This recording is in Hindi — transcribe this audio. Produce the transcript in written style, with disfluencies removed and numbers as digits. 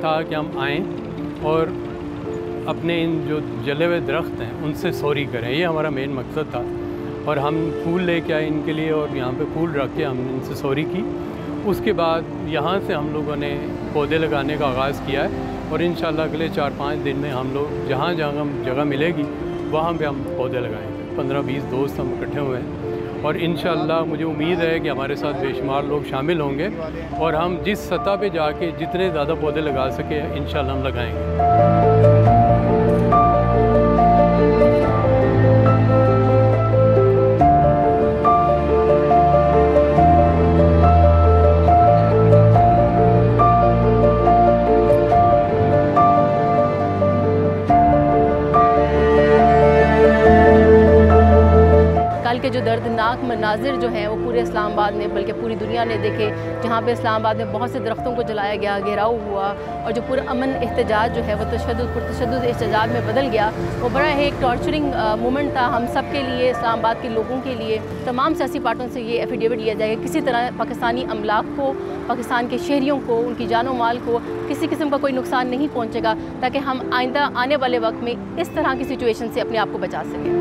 था कि हम आएँ और अपने इन जो जले हुए दरख्त हैं उनसे सॉरी करें, ये हमारा मेन मकसद था। और हम फूल लेके आए इनके लिए और यहाँ पे फूल रख के हमने इनसे सॉरी की। उसके बाद यहाँ से हम लोगों ने पौधे लगाने का आगाज़ किया है और इंशाल्लाह अगले 4-5 दिन में हम लोग जहाँ जहाँ जगह मिलेगी वहाँ पे हम पौधे लगाएंगे। 15-20 दोस्त हम इकट्ठे हुए हैं और इंशाल्लाह मुझे उम्मीद है कि हमारे साथ बेशुमार लोग शामिल होंगे और हम जिस सतह पे जाके जितने ज़्यादा पौधे लगा सके इंशाल्लाह हम लगाएंगे। के जो दर्दनाक मनाजिर जो हैं वो पूरे इस्लामाबाद में बल्कि पूरी दुनिया ने देखे, जहाँ पे इस्लामाबाद में बहुत से दरख्तों को जलाया गया, घेराव हुआ और जो पूरा अमन एहतजाज जो है वो तशद्दुद एहतजाज में बदल गया। वो बड़ा एक टॉर्चरिंग मोमेंट था हम सब के लिए, इस्लामाबाद के लोगों के लिए। तमाम सियासी पार्टियों से ये एफिडेविट लिया जाएगा किसी तरह पाकिस्तानी अमलाक को, पाकिस्तान के शहरियों को, उनकी जानो माल को किसी किस्म का कोई नुकसान नहीं पहुँचेगा, ताकि हम आइंदा आने वाले वक्त में इस तरह की सिचुएशन से अपने आप को बचा सकें।